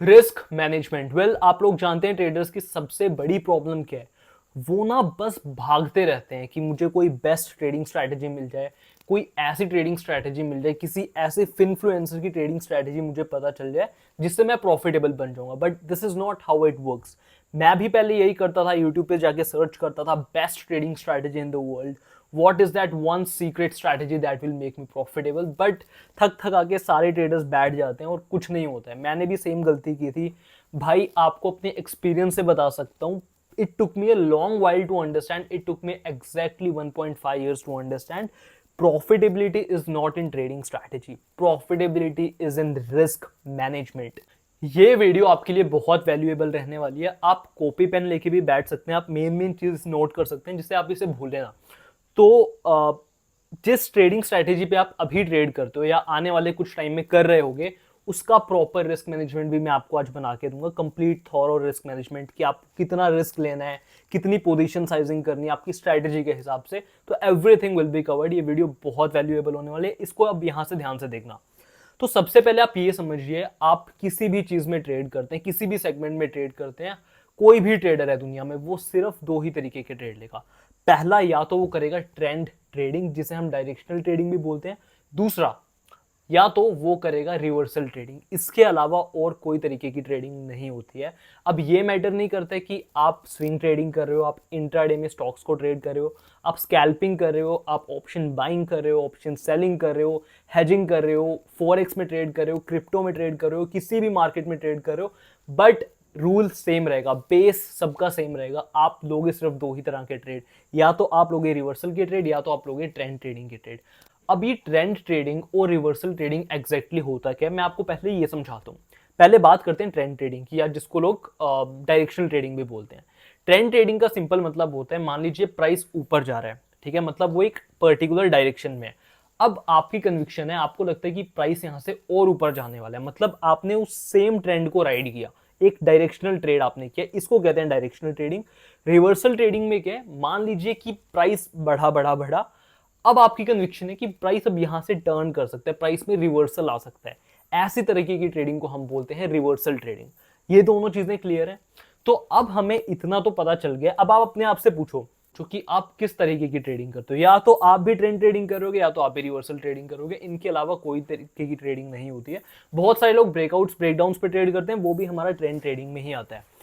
Risk management. Well, आप लोग जानते हैं ट्रेडर्स की सबसे बड़ी प्रॉब्लम क्या है। वो ना बस भागते रहते हैं कि मुझे कोई बेस्ट ट्रेडिंग स्ट्रैटेजी मिल जाए, कोई ऐसी ट्रेडिंग स्ट्रैटेजी मिल जाए, किसी ऐसे फिनफ्लुएंसर की ट्रेडिंग स्ट्रैटेजी मुझे पता चल जाए जिससे मैं प्रॉफिटेबल बन जाऊंगा। But this is not how it works. मैं भी पहले यही करता था, यूट्यूब पे जाके सर्च करता था best trading strategy in the world, what is that one secret strategy that will make me profitable. But थक थक आके सारे ट्रेडर्स बैठ जाते हैं और कुछ नहीं होता है। मैंने भी सेम गलती की थी भाई, आपको अपने एक्सपीरियंस से बता सकता हूँ। It took me a long while to understand. It took me exactly 1.5 years to understand. Profitability is not in trading strategy. Profitability is in risk management. ये वीडियो आपके लिए बहुत वैल्यूएबल रहने वाली है। आप कॉपी पेन लेके भी बैठ सकते हैं, आप मेन मेन चीज नोट कर सकते हैं जिससे आप इसे भूलें ना। तो जिस ट्रेडिंग स्ट्रैटेजी पे आप अभी ट्रेड करते हो या आने वाले कुछ टाइम में कर रहे होगे, उसका प्रॉपर रिस्क मैनेजमेंट भी मैं आपको आज बना के दूंगा। कंप्लीट थॉरो रिस्क मैनेजमेंट कि आप कितना रिस्क लेना है, कितनी पोजीशन साइजिंग करनी है आपकी स्ट्रैटेजी के हिसाब से। तो एवरीथिंग विल बी कवर्ड। ये वीडियो बहुत वैल्यूएबल होने वाली है, इसको अब यहां से ध्यान से देखना। तो सबसे पहले आप ये समझिए, आप किसी भी चीज में ट्रेड करते हैं, किसी भी सेगमेंट में ट्रेड करते हैं, कोई भी ट्रेडर है दुनिया में, वो सिर्फ दो ही तरीके के ट्रेड लेगा। पहला, या तो वो करेगा ट्रेंड ट्रेडिंग जिसे हम डायरेक्शनल ट्रेडिंग भी बोलते हैं। दूसरा, या तो वो करेगा रिवर्सल ट्रेडिंग। इसके अलावा और कोई तरीके की ट्रेडिंग नहीं होती है। अब ये मैटर नहीं करता कि आप स्विंग ट्रेडिंग कर रहे हो, आप इंट्राडे में स्टॉक्स को ट्रेड कर रहे हो, आप स्कैल्पिंग कर रहे हो, आप ऑप्शन बाइंग कर रहे हो, ऑप्शन सेलिंग कर रहे हो, हेजिंग कर रहे हो, फॉरेक्स में ट्रेड कर रहे हो, क्रिप्टो में ट्रेड कर रहे हो, किसी भी मार्केट में ट्रेड कर रहे हो, बट रूल सेम रहेगा, बेस सबका सेम रहेगा। आप लोगे सिर्फ दो ही तरह के ट्रेड, या तो आप लोगे रिवर्सल के ट्रेड, या तो आप लोगे ट्रेंड ट्रेडिंग के ट्रेड। अब ये ट्रेंड ट्रेडिंग और रिवर्सल ट्रेडिंग एग्जैक्टली होता क्या है, मैं आपको पहले ये समझाता हूँ। पहले बात करते हैं ट्रेंड ट्रेडिंग की, या जिसको लोग डायरेक्शनल ट्रेडिंग भी बोलते हैं। ट्रेंड ट्रेडिंग का सिंपल मतलब होता है, मान लीजिए प्राइस ऊपर जा रहा है, ठीक है, मतलब वो एक पर्टिकुलर डायरेक्शन में है। अब आपकी कन्विक्शन है, आपको लगता है कि प्राइस यहां से और ऊपर जाने वाला है, मतलब आपने उस सेम ट्रेंड को राइड किया, एक डायरेक्शनल ट्रेड आपने किया, इसको कहते हैं डायरेक्शनल ट्रेडिंग। रिवर्सल ट्रेडिंग में क्या है, मान लीजिए कि प्राइस बढ़ा बढ़ा बढ़ा, अब आपकी कन्विक्शन है कि प्राइस अब यहां से टर्न कर सकता है, प्राइस में रिवर्सल आ सकता है। ऐसी तरीके की ट्रेडिंग को हम बोलते हैं रिवर्सल ट्रेडिंग। ये दोनों चीजें क्लियर है। तो अब हमें इतना तो पता चल गया। अब आप अपने आप से पूछो क्योंकि आप किस तरीके की ट्रेडिंग करते हो, या तो आप भी ट्रेंड ट्रेडिंग करोगे या तो आप भी रिवर्सल ट्रेडिंग करोगे। इनके अलावा कोई तरीके की ट्रेडिंग नहीं होती है। बहुत सारे लोग ब्रेकआउट्स ब्रेकडाउन्स पे ट्रेड करते हैं, वो भी हमारा ट्रेंड ट्रेडिंग में ही आता है।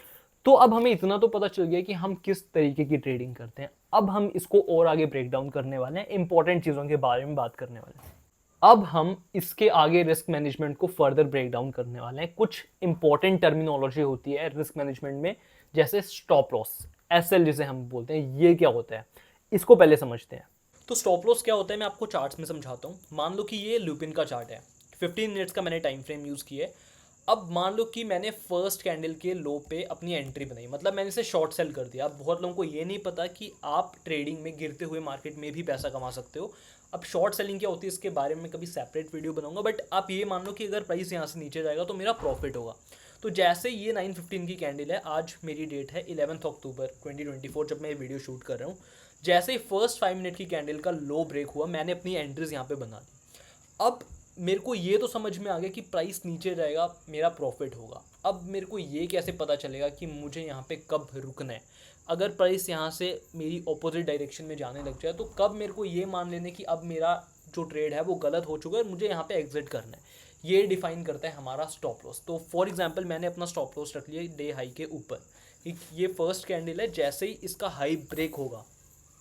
तो अब हमें इतना तो पता चल गया कि हम किस तरीके की ट्रेडिंग करते हैं। अब हम इसको और आगे ब्रेक डाउन करने वाले हैं, इंपॉर्टेंट चीजों के बारे में बात करने वाले हैं। अब हम इसके आगे रिस्क मैनेजमेंट को फर्दर ब्रेक डाउन करने वाले हैं। कुछ इंपॉर्टेंट टर्मिनोलॉजी होती है रिस्क मैनेजमेंट में, जैसे स्टॉप लॉस, एसएल जिसे हम बोलते हैं। ये क्या होता है, इसको पहले समझते हैं। तो स्टॉप लॉस क्या होता है, मैं आपको चार्ट्स में समझाता हूँ। मान लो कि ये लुपिन का चार्ट है, 15 मिनट्स का मैंने टाइम फ्रेम यूज़ किया है। अब मान लो कि मैंने फर्स्ट कैंडल के लो पे अपनी एंट्री बनाई, मतलब मैंने इसे शॉर्ट सेल कर दिया। अब बहुत लोगों को ये नहीं पता कि आप ट्रेडिंग में गिरते हुए मार्केट में भी पैसा कमा सकते हो। अब शॉर्ट सेलिंग क्या होती है इसके बारे में कभी सेपरेट वीडियो बनाऊंगा, बट आप ये मान लो कि अगर प्राइस यहाँ से नीचे जाएगा तो मेरा प्रॉफिट होगा। तो जैसे ये 9:15 की कैंडल है, आज मेरी डेट है 11 अक्टूबर 2024 जब मैं ये वीडियो शूट कर रहा हूँ। जैसे ही फर्स्ट 5 मिनट की कैंडल का लो ब्रेक हुआ, मैंने अपनी एंट्रीज यहाँ पे बना दी। अब मेरे को ये तो समझ में आ गया कि प्राइस नीचे जाएगा मेरा प्रॉफिट होगा। अब मेरे को ये कैसे पता चलेगा कि मुझे यहाँ पे कब रुकना है। अगर प्राइस यहाँ से मेरी ऑपोजिट डायरेक्शन में जाने लग जाए तो कब मेरे को ये मान लेने कि अब मेरा जो ट्रेड है वो गलत हो चुका है और मुझे यहाँ पे एग्जिट करना है। ये डिफाइन करता है हमारा स्टॉप लॉस। तो फॉर एग्जांपल मैंने अपना स्टॉप लॉस रख लिया डे हाई के ऊपर। ये फर्स्ट कैंडल है, जैसे ही इसका हाई ब्रेक होगा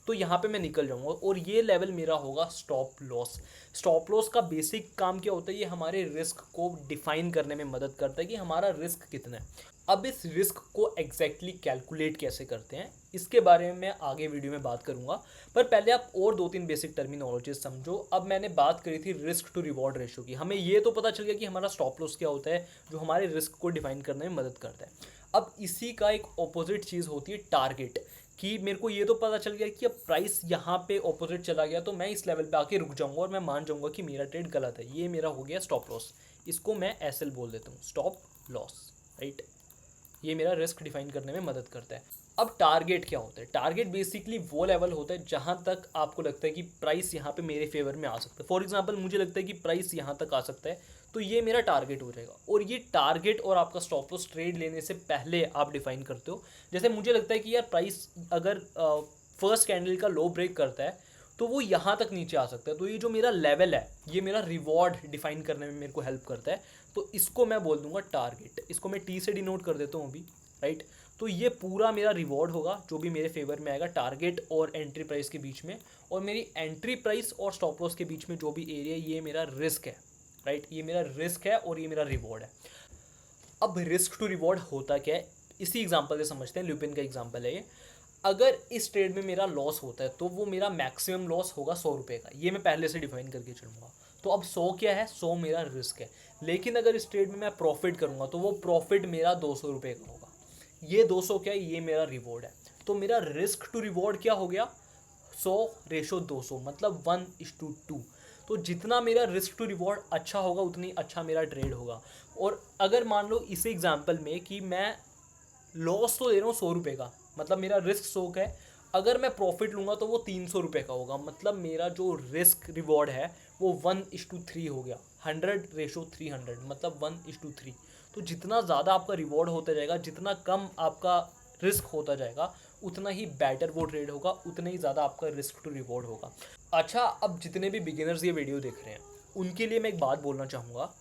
तो यहाँ पे मैं निकल जाऊंगा और ये लेवल मेरा होगा स्टॉप लॉस। स्टॉप लॉस का बेसिक काम क्या होता है, ये हमारे रिस्क को डिफाइन करने में मदद करता है कि हमारा रिस्क कितना है। अब इस रिस्क को एग्जैक्टली कैलकुलेट कैसे करते हैं इसके बारे में मैं आगे वीडियो में बात करूंगा। पर पहले आप और दो तीन बेसिक टर्मिनोलॉजीज समझो। अब मैंने बात करी थी रिस्क टू रिवॉर्ड रेशियो की, हमें ये तो पता चल गया कि हमारा स्टॉप लॉस क्या होता है जो हमारे रिस्क को डिफाइन करने में मदद करता है। अब इसी का एक ऑपोजिट चीज़ होती है टारगेट, कि मेरे को ये तो पता चल गया कि अब प्राइस यहाँ पे ऑपोजिट चला गया तो मैं इस लेवल पे आके रुक जाऊंगा और मैं मान जाऊंगा कि मेरा ट्रेड गलत है। ये मेरा हो गया स्टॉप लॉस, इसको मैं एसएल बोल देता हूँ, स्टॉप लॉस, राइट। ये मेरा रिस्क डिफाइन करने में मदद करता है। अब टारगेट क्या होता है, टारगेट बेसिकली वो लेवल होता है जहाँ तक आपको लगता है कि प्राइस यहाँ पे मेरे फेवर में आ सकता है। फॉर एग्जाम्पल मुझे लगता है कि प्राइस यहाँ तक आ सकता है तो ये मेरा टारगेट हो जाएगा। और ये टारगेट और आपका स्टॉप लॉस ट्रेड लेने से पहले आप डिफाइन करते हो। जैसे मुझे लगता है कि यार प्राइस अगर फर्स्ट कैंडल का लो ब्रेक करता है तो वो यहाँ तक नीचे आ सकता है, तो ये जो मेरा लेवल है ये मेरा रिवॉर्ड डिफाइन करने में मेरे को हेल्प करता है, तो इसको मैं बोल दूंगा टारगेट। इसको मैं टी से डिनोट कर देता हूँ अभी, राइट। तो ये पूरा मेरा रिवॉर्ड होगा जो भी मेरे फेवर में आएगा टारगेट और एंट्री प्राइस के बीच में, और मेरी एंट्री प्राइस और स्टॉप लॉस के बीच में जो भी एरिया, ये मेरा रिस्क है, राइट। ये मेरा रिस्क है और ये मेरा रिवॉर्ड है। अब रिस्क टू रिवॉर्ड होता क्या है, इसी एग्जांपल से समझते हैं। ल्यूपिन का एग्जांपल है ये। अगर इस ट्रेड में मेरा लॉस होता है तो वो मेरा मैक्सिमम लॉस होगा 100 रुपये का, ये मैं पहले से डिफाइन करके चलूँगा। तो अब 100 क्या है, 100 मेरा रिस्क है। लेकिन अगर इस ट्रेड में मैं प्रॉफिट करूँगा तो वो प्रॉफिट मेरा 200 रुपये का होगा। ये 200 क्या है, ये मेरा रिवॉर्ड है। तो मेरा रिस्क टू रिवॉर्ड क्या हो गया, 100:200, मतलब 1:2। तो जितना मेरा रिस्क टू रिवॉर्ड अच्छा होगा उतनी अच्छा मेरा ट्रेड होगा। और अगर मान लो इसी एग्जांपल में कि मैं लॉस तो ले रहा हूँ 100 रुपये का, मतलब मेरा रिस्क 100 का है, अगर मैं प्रॉफिट लूँगा तो वो 300 रुपये का होगा, मतलब मेरा जो रिस्क रिवॉर्ड है वो 1:3 हो गया। 100:300 मतलब 1:3। तो जितना ज़्यादा आपका रिवॉर्ड होता जाएगा, जितना कम आपका रिस्क होता जाएगा, उतना ही बेटर वो ट्रेड होगा, उतना ही ज़्यादा आपका रिस्क टू रिवॉर्ड होगा। अच्छा, अब जितने भी बिगिनर्स ये वीडियो देख रहे हैं उनके लिए मैं एक बात बोलना चाहूँगा।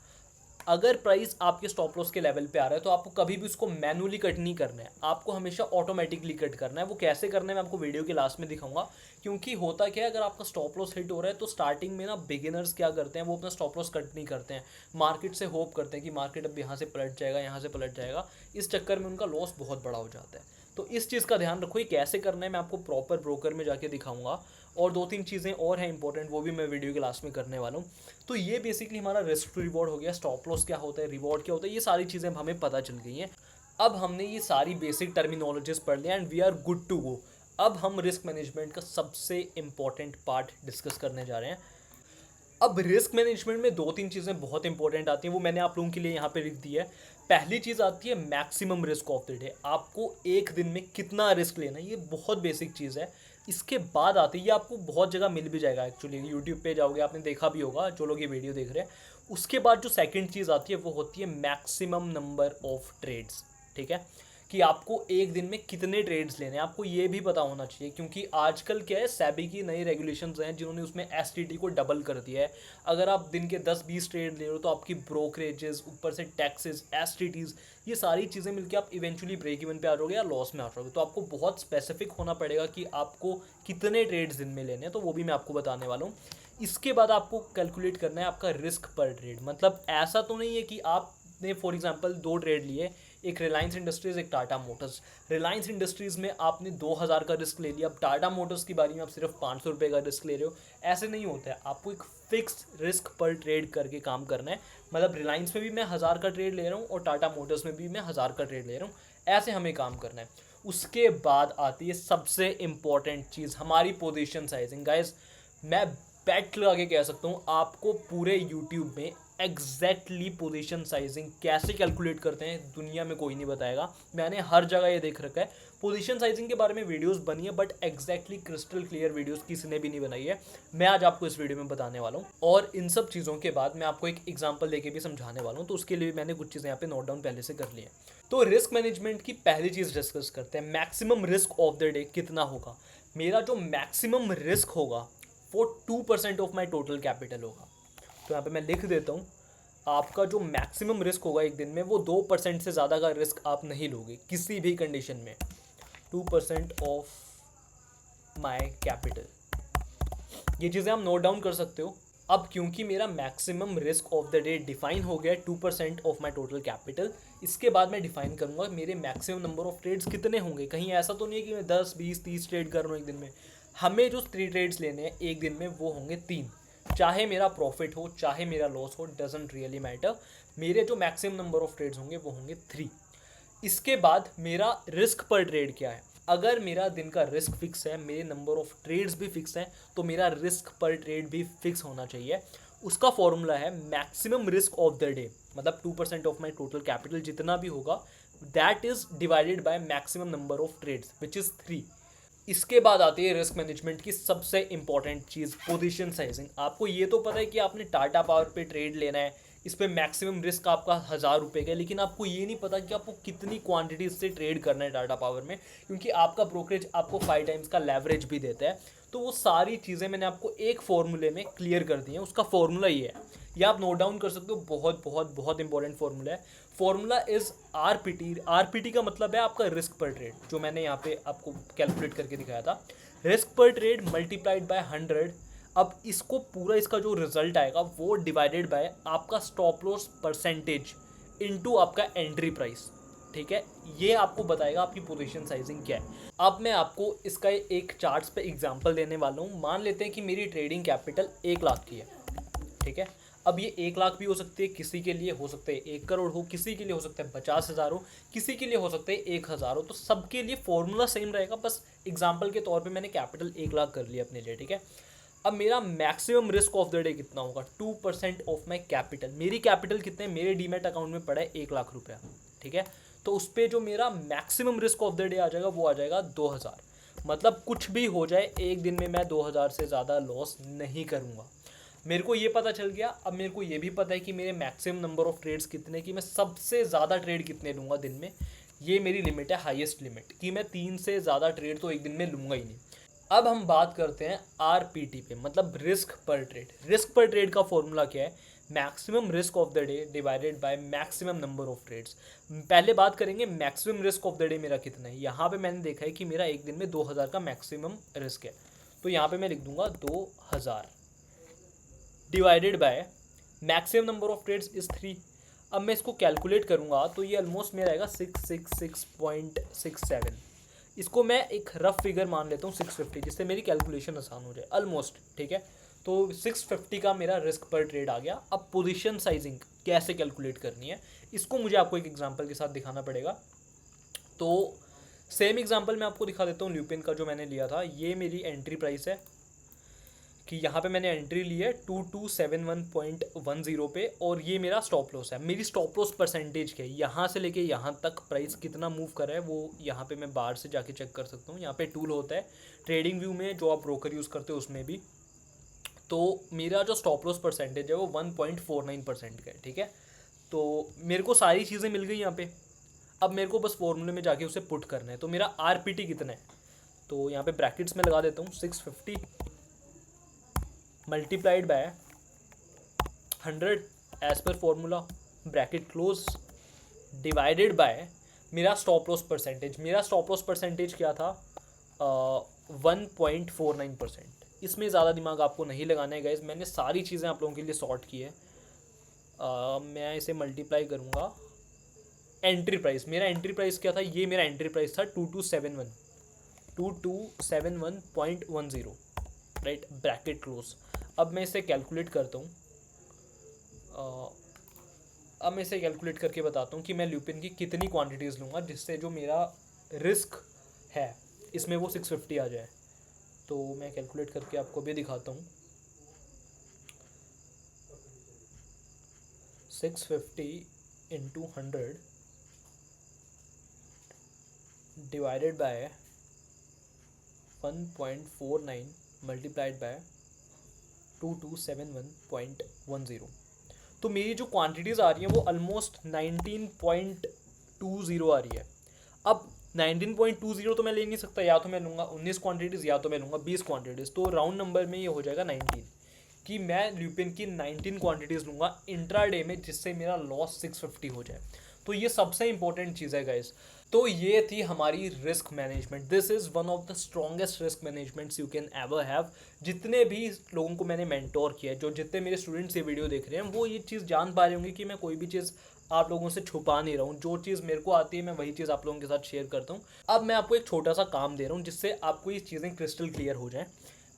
अगर प्राइस आपके स्टॉप लॉस के लेवल पे आ रहा है तो आपको कभी भी उसको मैनुअली कट नहीं करना है, आपको हमेशा ऑटोमेटिकली कट करना है। वो कैसे करना है मैं आपको वीडियो के लास्ट में दिखाऊंगा। क्योंकि होता क्या है, अगर आपका स्टॉप लॉस हिट हो रहा है तो स्टार्टिंग में ना बिगिनर्स क्या करते हैं, वो अपना स्टॉप लॉस कट नहीं करते हैं, मार्केट से होप करते हैं कि मार्केट अब यहाँ से पलट जाएगा, यहाँ से पलट जाएगा। इस चक्कर में उनका लॉस बहुत बड़ा हो जाता है। तो इस चीज़ का ध्यान रखो, ये कैसे करना है मैं आपको प्रॉपर ब्रोकर में जाके दिखाऊंगा। और 2-3 चीज़ें और हैं इंपॉर्टेंट, वो भी मैं वीडियो के लास्ट में करने वाला हूँ। तो ये बेसिकली हमारा रिस्क टू रिवॉर्ड हो गया। स्टॉप लॉस क्या होता है, रिवॉर्ड क्या होता है, ये सारी चीज़ें हमें पता चल गई हैं। अब हमने ये सारी बेसिक टर्मिनोलॉजीज पढ़ लिया and we are good to go. अब हम रिस्क मैनेजमेंट का सबसे इंपॉर्टेंट पार्ट डिस्कस करने जा रहे हैं। अब रिस्क मैनेजमेंट में 2-3 चीज़ें बहुत इंपॉर्टेंट आती हैं, वो मैंने आप लोगों के लिए यहाँ पे लिख दी है। पहली चीज़ आती है maximum risk of the day, आपको एक दिन में कितना रिस्क लेना है, ये बहुत बेसिक चीज़ है। इसके बाद आती है, ये आपको बहुत जगह मिल भी जाएगा एक्चुअली, यूट्यूब पे जाओगे आपने देखा भी होगा जो लोग ये वीडियो देख रहे हैं। उसके बाद जो सेकंड चीज़ आती है वो होती है मैक्सिमम नंबर ऑफ ट्रेड्स, ठीक है, कि आपको एक दिन में कितने ट्रेड्स लेने हैं, आपको ये भी पता होना चाहिए। क्योंकि आजकल क्या है, सेबी की नई रेगुलेशंस हैं जिन्होंने उसमें एसटीटी को डबल कर दिया है। अगर आप दिन के 10-20 ट्रेड ले रहे हो तो आपकी ब्रोकरेजेस, ऊपर से टैक्सेस, एसटीटीज, ये सारी चीज़ें मिलकर आप इवेंचुअली ब्रेक इवन पे आ जाओगे या लॉस में आ जाओगे। तो आपको बहुत स्पेसिफिक होना पड़ेगा कि आपको कितने ट्रेड्स दिन में लेने हैं, तो वो भी मैं आपको बताने वाला हूँ। इसके बाद आपको कैलकुलेट करना है आपका रिस्क पर ट्रेड। मतलब ऐसा तो नहीं है कि आपने फॉर एग्जांपल 2 ट्रेड लिए, एक रिलायंस इंडस्ट्रीज़, एक टाटा मोटर्स। रिलायंस इंडस्ट्रीज़ में आपने 2000 का रिस्क ले लिया, अब टाटा मोटर्स की बारी में आप सिर्फ 500 रुपये का रिस्क ले रहे हो। ऐसे नहीं होता है, आपको एक फिक्स रिस्क पर ट्रेड करके काम करना है। मतलब रिलायंस में भी मैं 1000 का ट्रेड ले रहा हूँ और टाटा मोटर्स में भी मैं 1000 का ट्रेड ले रहा हूँ, ऐसे हमें काम करना है। उसके बाद आती है सबसे इंपॉर्टेंट चीज़, हमारी पोजीशन साइजिंग। गाइस, मैं बैट लगा के कह सकता हूँ आपको पूरे यूट्यूब में एग्जैक्टली पोजीशन साइजिंग कैसे कैलकुलेट करते हैं दुनिया में कोई नहीं बताएगा। मैंने हर जगह ये देख रखा है, पोजीशन साइजिंग के बारे में वीडियोस बनी है, but exactly crystal clear videos किसी ने भी नहीं बनाई है। मैं आज आपको इस वीडियो में बताने वाला हूँ, और इन सब चीज़ों के बाद मैं आपको एक एग्जाम्पल देके भी समझाने वाला हूँ। तो उसके लिए मैंने कुछ चीज़ें यहाँ पे नोट डाउन पहले से कर ली है। तो रिस्क मैनेजमेंट की पहली चीज़ डिस्कस करते हैं, maximum risk of the day कितना होगा। मेरा जो मैक्सिमम रिस्क होगा वो 2% ऑफ माई टोटल कैपिटल होगा। तो यहाँ पे मैं लिख देता हूँ, आपका जो मैक्सिमम रिस्क होगा एक दिन में वो 2% से ज़्यादा का रिस्क आप नहीं लोगे किसी भी कंडीशन में। 2% ऑफ माई कैपिटल, ये चीज़ें आप नोट डाउन कर सकते हो। अब क्योंकि मेरा maximum risk of the day define हो गया 2% ऑफ माई टोटल कैपिटल, इसके बाद मैं डिफाइन करूँगा मेरे मैक्सिमम नंबर ऑफ ट्रेड्स कितने होंगे। कहीं ऐसा तो नहीं है कि मैं 10, 20, 30 ट्रेड कर रहा हूँ एक दिन में। हमें जो 3 ट्रेड्स लेने हैं एक दिन में वो होंगे 3। चाहे मेरा प्रॉफिट हो चाहे मेरा लॉस हो, डजेंट रियली मैटर। मेरे जो मैक्सिमम नंबर ऑफ ट्रेड्स होंगे वो होंगे 3। इसके बाद मेरा रिस्क पर ट्रेड क्या है। अगर मेरा दिन का रिस्क फिक्स है, मेरे नंबर ऑफ ट्रेड्स भी फिक्स हैं, तो मेरा रिस्क पर ट्रेड भी फिक्स होना चाहिए। उसका फॉर्मूला है maximum risk of the day, मतलब 2% ऑफ माई टोटल कैपिटल जितना भी होगा, that is divided by maximum number of trades which is 3। इसके बाद आती है रिस्क मैनेजमेंट की सबसे इंपॉर्टेंट चीज़, पोजीशन साइजिंग। आपको ये तो पता है कि आपने टाटा पावर पे ट्रेड लेना है इस पे मैक्सिमम रिस्क आपका 1000 रुपये का है, लेकिन आपको ये नहीं पता कि आपको कितनी क्वांटिटी से ट्रेड करना है टाटा पावर में, क्योंकि आपका ब्रोकरेज आपको 5 टाइम्स का लेवरेज भी देता है। तो वो सारी चीज़ें मैंने आपको एक फॉर्मूले में क्लियर कर दी हैं। उसका फॉर्मूला ये है, ये आप नोट डाउन कर सकते हो, बहुत बहुत बहुत इंपॉर्टेंट फॉर्मूला है। Formula is RPT. आरपीटी का मतलब है आपका रिस्क पर ट्रेड, जो मैंने यहाँ पे आपको कैलकुलेट करके दिखाया था। रिस्क पर ट्रेड मल्टीप्लाइड बाय 100। अब इसको पूरा, इसका जो रिजल्ट आएगा वो डिवाइडेड बाय आपका स्टॉप लॉस परसेंटेज इनटू आपका एंट्री प्राइस। ठीक है, ये आपको बताएगा आपकी पोजीशन साइजिंग क्या है। अब मैं आपको इसका एक चार्ट्स पे एग्जांपल देने वाला हूँ। मान लेते हैं कि मेरी ट्रेडिंग कैपिटल 1 लाख की है। ठीक है, अब ये 1 लाख भी हो सकती है, किसी के लिए हो सकता है 1 करोड़ हो, किसी के लिए हो सकता है 50,000 हो, किसी के लिए हो सकता है 1,000 हो। तो सबके लिए फॉर्मूला सेम रहेगा, बस एग्जाम्पल के तौर पे मैंने कैपिटल 1 लाख कर लिया अपने लिए। ठीक है, अब मेरा maximum risk of the day कितना होगा? 2% ऑफ माई कैपिटल। मेरी कैपिटल कितने, मेरे डीमेट अकाउंट में पड़ा है 1 लाख रुपया। ठीक है, तो उस पर जो मेरा maximum risk of the day आ जाएगा वो आ जाएगा 2000। मतलब कुछ भी हो जाए, एक दिन में मैं 2000 से ज़्यादा लॉस नहीं करूँगा। मेरे को ये पता चल गया। अब मेरे को ये भी पता है कि मेरे मैक्सिमम नंबर ऑफ ट्रेड्स कितने, कि मैं सबसे ज़्यादा ट्रेड कितने लूँगा दिन में। ये मेरी लिमिट है, हाईएस्ट लिमिट, कि मैं 3 से ज़्यादा ट्रेड तो एक दिन में लूँगा ही नहीं। अब हम बात करते हैं आरपीटी पे, मतलब रिस्क पर ट्रेड। रिस्क पर ट्रेड का फॉर्मूला क्या है? Maximum risk of the day divided by maximum number of trades. पहले बात करेंगे maximum risk of the day मेरा कितना है। यहाँ पे मैंने देखा है कि मेरा एक दिन में 2000 का मैक्सिमम रिस्क है, तो यहाँ पे मैं लिख दूंगा 2000 divided by maximum number of trades is 3। अब मैं इसको कैलकुलेट करूँगा तो ये ऑलमोस्ट मेरा आएगा 666.67। इसको मैं एक रफ फिगर मान लेता हूँ 650, जिससे मेरी कैलकुलेशन आसान हो जाए ऑलमोस्ट। ठीक है, तो 650 का मेरा रिस्क पर ट्रेड आ गया। अब पोजीशन साइजिंग कैसे कैलकुलेट करनी है, इसको मुझे आपको एक एग्जांपल के साथ दिखाना पड़ेगा। तो सेम एग्जांपल मैं आपको दिखा देता हूँ ल्यूपिन का, जो मैंने लिया था। ये मेरी एंट्री प्राइस है कि यहाँ पे मैंने एंट्री ली है 2271.10 पे, और ये मेरा स्टॉप लॉस है। मेरी स्टॉप लॉस परसेंटेज क्या है, यहाँ से लेके यहाँ तक प्राइस कितना मूव कर रहा है वो यहाँ पे मैं बाहर से जाके चेक कर सकता हूँ। यहाँ पे टूल होता है ट्रेडिंग व्यू में, जो आप ब्रोकर यूज़ करते हो उसमें भी। तो मेरा जो स्टॉप लॉस परसेंटेज है वो 1.49% का है। ठीक है, तो मेरे को सारी चीज़ें मिल गई यहाँ पे। अब मेरे को बस फॉर्मूले में जाके उसे पुट करना है। तो मेरा आरपीटी कितना है, तो यहाँ पे ब्रैकेट्स में लगा देता हूँ 650 multiplied by 100 as per formula, bracket close, divided by मेरा स्टॉप लॉस परसेंटेज। मेरा स्टॉप लॉस परसेंटेज क्या था? 1.49%। इसमें ज़्यादा दिमाग आपको नहीं लगाना है गाइज, मैंने सारी चीज़ें आप लोगों के लिए सॉर्ट की है। मैं इसे मल्टीप्लाई करूँगा एंट्री प्राइस। मेरा एंट्री प्राइस क्या था? ये मेरा एंट्री प्राइस था 2271.10, राइट, ब्रैकेट क्लोज। अब मैं इसे कैलकुलेट करता हूँ। अब मैं इसे कैलकुलेट करके बताता हूँ कि मैं ल्यूपिन की कितनी क्वांटिटीज़ लूँगा, जिससे जो मेरा रिस्क है इसमें वो 650 आ जाए। तो मैं कैलकुलेट करके आपको भी दिखाता हूँ। 650 into 100 divided by 1.49 multiplied by 2271.10। तो मेरी जो क्वांटिटीज़ आ रही हैं वो ऑलमोस्ट 19.20 आ रही है। अब 19.20 तो मैं ले नहीं सकता, या तो मैं लूँगा 19 क्वांटिटीज़ या तो मैं लूँगा 20 क्वांटिटीज़। तो राउंड नंबर में ये हो जाएगा 19, कि मैं ल्यूपिन की 19 क्वांटिटीज़ लूँगा इंट्राडे में, जिससे मेरा लॉस 650 हो जाए। तो ये सबसे इंपॉर्टेंट चीज़ है गाइस। तो ये थी हमारी risk management. This is one of the strongest risk managements you can ever have. जितने भी लोगों को मैंने मेंटोर किया है, जो जितने मेरे स्टूडेंट्स ये वीडियो देख रहे हैं, वो ये चीज़ जान पा रहे होंगे कि मैं कोई भी चीज़ आप लोगों से छुपा नहीं रहा हूँ। जो चीज़ मेरे को आती है मैं वही चीज़ आप लोगों के साथ शेयर करता हूँ। अब मैं आपको एक छोटा सा काम दे रहा हूँ, जिससे आपको ये चीज़ें क्रिस्टल क्लियर हो जाएँ।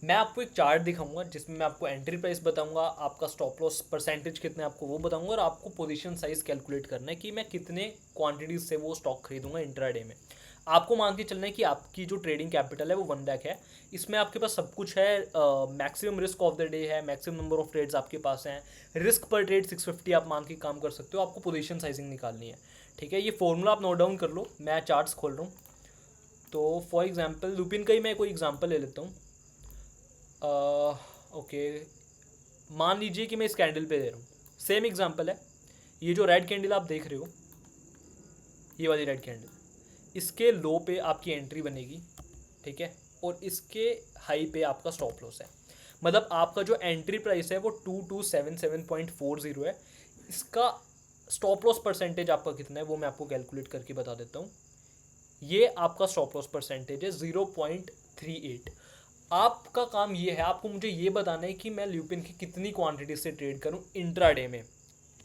मैं आपको एक चार्ट दिखाऊंगा जिसमें मैं आपको एंट्री प्राइस बताऊंगा, आपका स्टॉप लॉस परसेंटेज कितने आपको वो बताऊंगा, और आपको पोजीशन साइज कैलकुलेट करना है कि मैं कितने क्वांटिटीज से वो स्टॉक खरीदूंगा इंट्राडे में। आपको मान के चलना है कि आपकी जो ट्रेडिंग कैपिटल है वो 1 लाख है। इसमें आपके पास सब कुछ है, maximum risk of the day है, मैक्सिमम नंबर ऑफ ट्रेड्स आपके पास हैं, रिस्क पर ट्रेड 650 आप मान के काम कर सकते हो। आपको पोजीशन साइजिंग निकालनी है। ठीक है, ये फॉर्मूला आप नोट डाउन कर लो। मैं चार्ट्स खोल रहा हूँ। तो फॉर एग्जाम्पल लुपिन का ही मैं कोई एग्जाम्पल ले लेता हूँ। ओके, मान लीजिए कि मैं इस कैंडल पे दे रहा हूँ। सेम एग्जांपल है, ये जो रेड कैंडल आप देख रहे हो, ये वाली रेड कैंडल, इसके लो पे आपकी एंट्री बनेगी, ठीक है, और इसके हाई पे आपका स्टॉप लॉस है। मतलब आपका जो एंट्री प्राइस है वो 2277.40 है, इसका स्टॉप लॉस परसेंटेज आपका कितना है वो मैं आपको कैलकुलेट करके बता देता हूँ। ये आपका स्टॉप लॉस परसेंटेज है 0.38। आपका काम ये है, आपको मुझे ये बताना है कि मैं ल्यूपिन की कितनी क्वांटिटी से ट्रेड करूं इंट्राडे में,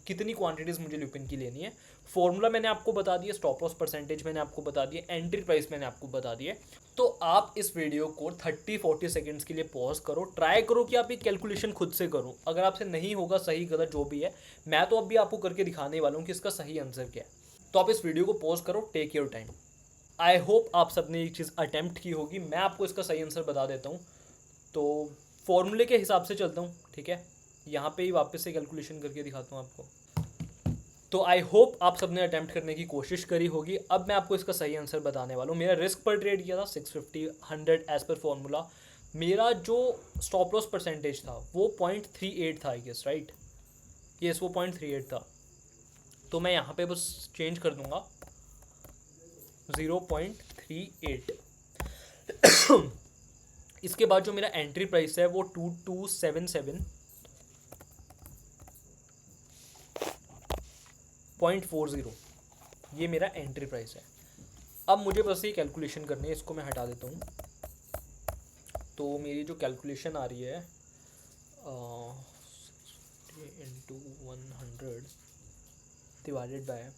कितनी क्वांटिटीज मुझे ल्यूपिन की लेनी है। फॉर्मूला मैंने आपको बता दिया, स्टॉप लॉस परसेंटेज मैंने आपको बता दिया, एंट्री प्राइस मैंने आपको बता दिया। तो आप इस वीडियो को 30-40 सेकंड्स के लिए पॉज करो, ट्राई करो कि आप ये कैलकुलेशन खुद से करो। अगर आपसे नहीं होगा, सही गलत जो भी है, मैं तो अभी आपको करके दिखाने वाला हूँ कि इसका सही आंसर क्या है। तो आप इस वीडियो को पॉज करो, take your time. I hope आप सबने एक चीज़ अटैम्प्ट की होगी। मैं आपको इसका सही आंसर बता देता हूँ। तो फॉर्मूले के हिसाब से चलता हूँ, ठीक है, यहाँ पे ही वापस से कैलकुलेशन करके दिखाता हूँ आपको। तो आई होप आप सबने अटैम्प्ट करने की कोशिश करी होगी। अब मैं आपको इसका सही आंसर बताने वाला हूँ। मेरा रिस्क पर ट्रेड किया था 650 100 एज पर फॉर्मूला। मेरा जो स्टॉप लॉस परसेंटेज था वो 0.38 था, आई गेस, राइट, यस, वो 0.38 था। तो मैं यहाँ पे बस चेंज कर दूंगा 0.38। इसके बाद जो मेरा एंट्री प्राइस है वो 2277.40, ये मेरा एंट्री प्राइस है। अब मुझे बस ये कैलकुलेशन करनी है, इसको मैं हटा देता हूँ। तो मेरी जो कैलकुलेशन आ रही है इंटू 100 डिवाइडेड बाय 100,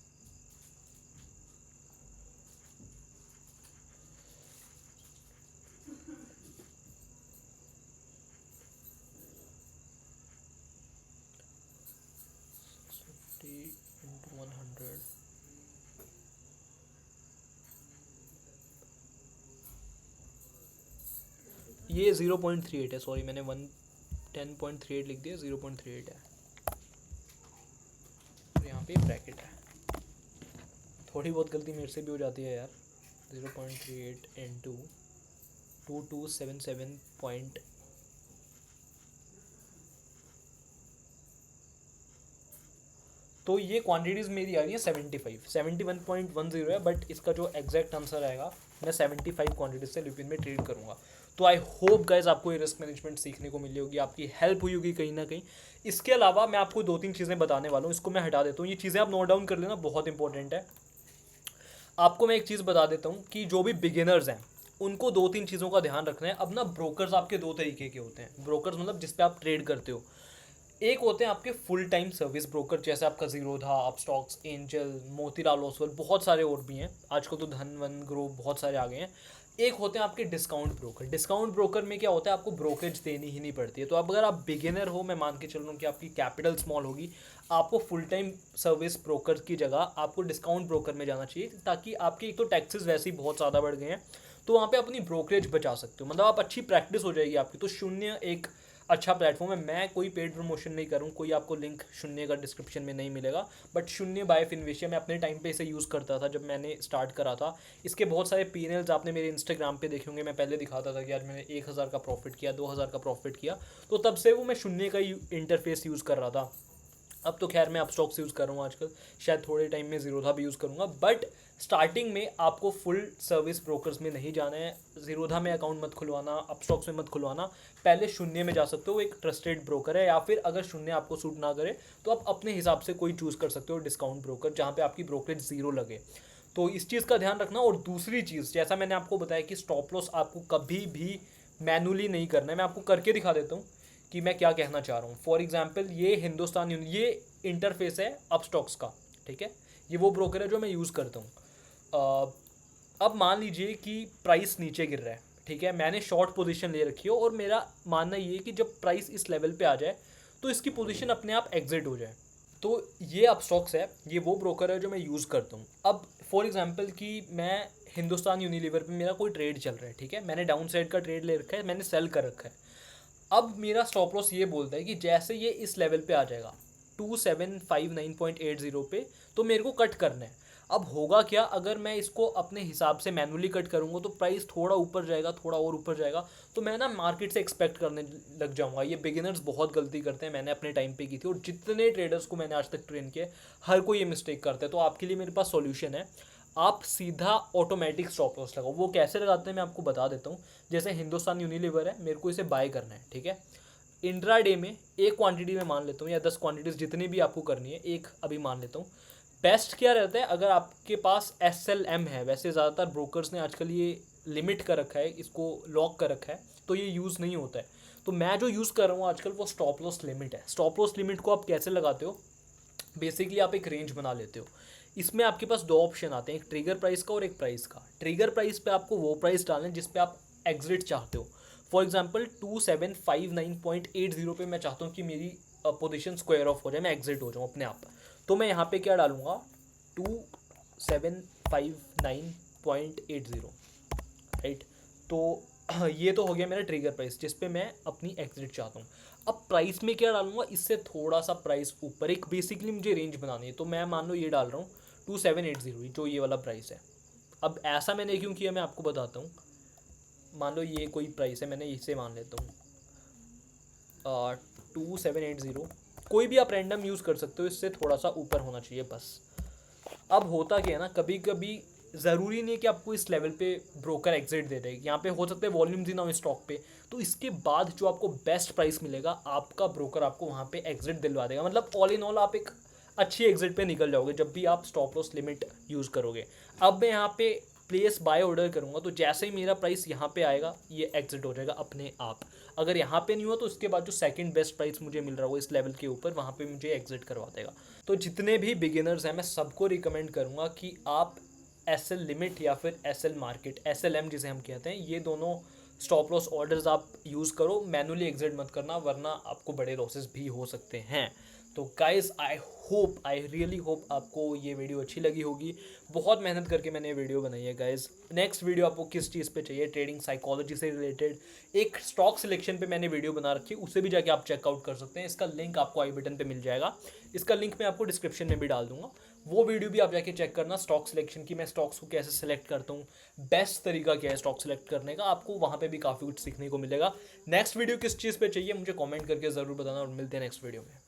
ये 0.38 है, सॉरी मैंने 10.38 लिख दिया, 0.38 है, और यहाँ पे ब्रैकेट है। थोड़ी बहुत गलती मेरे से भी हो जाती है यार। 0.38 इंटू 2277 तो ये क्वांटिटीज़ मेरी आ रही है 75, 71.10 है, बट इसका जो एग्जैक्ट आंसर आएगा, मैं 75 क्वांटिटीज से ल्यूपिन में ट्रेड करूँगा। तो आई होप गाइज आपको ये रिस्क मैनेजमेंट सीखने को मिली होगी, आपकी हेल्प हुई होगी कहीं ना कहीं। इसके अलावा मैं आपको 2-3 चीज़ें बताने वाला हूँ, इसको मैं हटा देता हूँ। ये चीज़ें आप नोट डाउन कर लेना, बहुत इंपॉर्टेंट है। आपको मैं एक चीज़ बता देता हूँ कि जो भी बिगिनर्स हैं उनको 2-3 चीज़ों का ध्यान रखना है। अब ना ब्रोकर्स आपके 2 तरीके के होते हैं। ब्रोकर्स मतलब जिस पे आप ट्रेड करते हो, एक होते हैं आपके फुल टाइम सर्विस ब्रोकर, जैसे आपका जीरोधा, अपस्टॉक्स, एंजल, मोतीलाल ओसवाल, बहुत सारे और भी हैं आजकल तो, धनवन ग्रुप, बहुत सारे आ गए हैं। एक होते हैं आपके डिस्काउंट ब्रोकर। डिस्काउंट ब्रोकर में क्या होता है, आपको ब्रोकरेज देनी ही नहीं पड़ती है। तो अब अगर आप बिगिनर हो, मैं मान के चल रहा हूँ कि आपकी कैपिटल स्मॉल होगी, आपको फुल टाइम सर्विस ब्रोकर की जगह आपको डिस्काउंट ब्रोकर में जाना चाहिए, ताकि आपके एक तो टैक्सेस वैसे ही बहुत ज़्यादा बढ़ गए हैं, तो वहाँ पे अपनी ब्रोकरेज बचा सकते हो। मतलब आप अच्छी प्रैक्टिस हो जाएगी आपकी। तो शून्य एक अच्छा प्लेटफॉर्म है। मैं कोई पेड प्रमोशन नहीं करूँ, कोई आपको लिंक शून्य का डिस्क्रिप्शन में नहीं मिलेगा, बट शून्य बाय फिनविशिया मैं अपने टाइम पे इसे यूज़ करता था जब मैंने स्टार्ट करा था। इसके बहुत सारे पीएनएल्स आपने मेरे इंस्टाग्राम पे देखे होंगे। मैं पहले दिखाता था कि आज मैंने 1000 का प्रॉफिट किया, 2000 का प्रॉफिट किया, तो तब से वो मैं शून्य का ही इंटरफेस यूज़ कर रहा था। अब तो खैर मैं अपस्टॉक्स यूज़ कर रहा हूँ आजकल, शायद थोड़े टाइम में जीरोधा भी यूज़ करूँगा, बट स्टार्टिंग में आपको फुल सर्विस ब्रोकर्स में नहीं जाना है। जीरोधा में अकाउंट मत खुलवाना, अपस्टॉक्स में मत खुलवाना, पहले शून्य में जा सकते हो, वो एक ट्रस्टेड ब्रोकर है। या फिर अगर शून्य आपको सूट ना करे तो आप अपने हिसाब से कोई चूज़ कर सकते हो डिस्काउंट ब्रोकर, जहाँ पे आपकी ब्रोकरेज ज़ीरो लगे। तो इस चीज़ का ध्यान रखना। और दूसरी चीज़, जैसा मैंने आपको बताया कि स्टॉप लॉस आपको कभी भी मैनुअली नहीं करना है। मैं आपको करके दिखा देता हूँ कि मैं क्या कहना चाह रहा हूँ। फॉर एग्जाम्पल, ये हिंदुस्तान ये इंटरफेस है अपस्टॉक्स का, ठीक है, ये वो ब्रोकर है जो मैं यूज़ करता हूँ। अब मान लीजिए कि प्राइस नीचे गिर रहा है, ठीक है, मैंने शॉर्ट पोजीशन ले रखी हो, और मेरा मानना ये है कि जब प्राइस इस लेवल पे आ जाए तो इसकी पोजीशन अपने आप एग्जिट हो जाए। तो ये अपस्टॉक्स है, ये वो ब्रोकर है जो मैं यूज़ करता हूँ। अब फॉर एग्जांपल कि मैं हिंदुस्तान यूनिलीवर पे मेरा कोई ट्रेड चल रहा है, ठीक है, मैंने डाउन साइड का ट्रेड ले रखा है, मैंने सेल कर रखा है। अब मेरा स्टॉप लॉस ये बोलता है कि जैसे ये इस लेवल पे आ जाएगा 2759.80 पे, तो मेरे को कट करना है। अब होगा क्या, अगर मैं इसको अपने हिसाब से मैनुअली कट करूँगा तो प्राइस थोड़ा ऊपर जाएगा, थोड़ा और ऊपर जाएगा, तो मैं ना मार्केट से एक्सपेक्ट करने लग जाऊँगा। ये बिगिनर्स बहुत गलती करते हैं, मैंने अपने टाइम पे की थी और जितने ट्रेडर्स को मैंने आज तक ट्रेन किया हर कोई ये मिस्टेक करता है। तो आपके लिए मेरे पास सॉल्यूशन है, आप सीधा ऑटोमेटिक स्टॉप लॉस लगाओ। वो कैसे लगाते हैं मैं आपको बता देता हूँ। जैसे हिंदुस्तान यूनिलीवर है, मेरे को इसे बाय करना है, ठीक है। इंट्राडे में एक क्वांटिटी में मान लेता हूँ या 10 क्वांटिटीज जितनी भी आपको करनी है, एक अभी मान लेता हूँ। बेस्ट क्या रहता है, अगर आपके पास SLM है, वैसे ज़्यादातर ब्रोकर्स ने आजकल ये लिमिट कर रखा है, इसको लॉक कर रखा है, तो ये यूज़ नहीं होता है। तो मैं जो यूज़ कर रहा हूँ आजकल वो स्टॉप लॉस लिमिट है। स्टॉप लॉस लिमिट को आप कैसे लगाते हो, बेसिकली आप एक रेंज बना लेते हो। इसमें आपके पास दो ऑप्शन आते हैं, एक ट्रिगर प्राइस का और एक प्राइस का। ट्रिगर प्राइस पे आपको वो प्राइस डालना है जिस पे आप एग्जिट चाहते हो। फॉर एग्जांपल 2759.80 पे मैं चाहता हूँ कि मेरी पोजीशन स्क्वायर ऑफ हो जाए, मैं एग्जिट हो जाऊँ अपने आप। तो मैं यहाँ पे क्या डालूंगा, 2759.80, राइट। तो ये तो हो गया मेरा ट्रिगर प्राइस जिस पे मैं अपनी एग्जिट चाहता हूँ। अब प्राइस में क्या डालूंगा, इससे थोड़ा सा प्राइस ऊपर, एक बेसिकली मुझे रेंज बनानी है, तो मैं मान लो ये डाल रहा हूँ 2780, जो ये वाला प्राइस है। अब ऐसा मैंने क्यों किया मैं आपको बताता हूँ। मान लो ये कोई प्राइस है, मैंने इसे मान लेता हूँ 2780, कोई भी आप रैंडम यूज़ कर सकते हो, इससे थोड़ा सा ऊपर होना चाहिए बस। अब होता क्या है ना, कभी कभी ज़रूरी नहीं है कि आपको इस लेवल पे ब्रोकर एग्जिट दे देगा। यहाँ पे हो सकता है वॉल्यूम्स ही ना हो स्टॉक पे, तो इसके बाद जो आपको बेस्ट प्राइस मिलेगा आपका ब्रोकर आपको वहाँ पे एग्जिट दिलवा देगा। मतलब ऑल इन ऑल आप एक अच्छी एग्जिट पे निकल जाओगे जब भी आप स्टॉप लॉस लिमिट यूज़ करोगे। अब मैं यहाँ पे प्लेस बाय ऑर्डर करूँगा, तो जैसे ही मेरा प्राइस यहाँ पे आएगा ये एग्जिट हो जाएगा अपने आप। अगर यहाँ पे नहीं हुआ तो उसके बाद जो सेकंड बेस्ट प्राइस मुझे मिल रहा होगा इस लेवल के ऊपर, वहाँ पे मुझे एग्जिट करवा देगा। तो जितने भी बिगिनर्स हैं मैं सबको रिकमेंड करूँगा कि आप SL लिमिट या फिर SL मार्केट, SLM जिसे हम कहते हैं, ये दोनों स्टॉप लॉस ऑर्डर्स आप यूज़ करो। मैनुअली एग्जिट मत करना, वरना आपको बड़े लॉसेस भी हो सकते हैं। तो गाइस आई रियली होप आपको ये वीडियो अच्छी लगी होगी। बहुत मेहनत करके मैंने ये वीडियो बनाई है गाइस। नेक्स्ट वीडियो आपको किस चीज़ पे चाहिए, ट्रेडिंग साइकोलॉजी से रिलेटेड एक स्टॉक सिलेक्शन पे मैंने वीडियो बना रखी है, उसे भी जाके आप चेकआउट कर सकते हैं। इसका लिंक आपको आई बटन पे मिल जाएगा, इसका लिंक मैं आपको डिस्क्रिप्शन में भी डाल दूंगा। वो वीडियो भी आप जाके चेक करना, स्टॉक सिलेक्शन की, मैं स्टॉक्स को कैसे सिलेक्ट करता हूँ, बेस्ट तरीका क्या है स्टॉक सिलेक्ट करने का, आपको वहाँ पे भी काफ़ी कुछ सीखने को मिलेगा। नेक्स्ट वीडियो किस चीज़ पे चाहिए मुझे कमेंट करके ज़रूर बताना और मिलते हैं नेक्स्ट वीडियो में।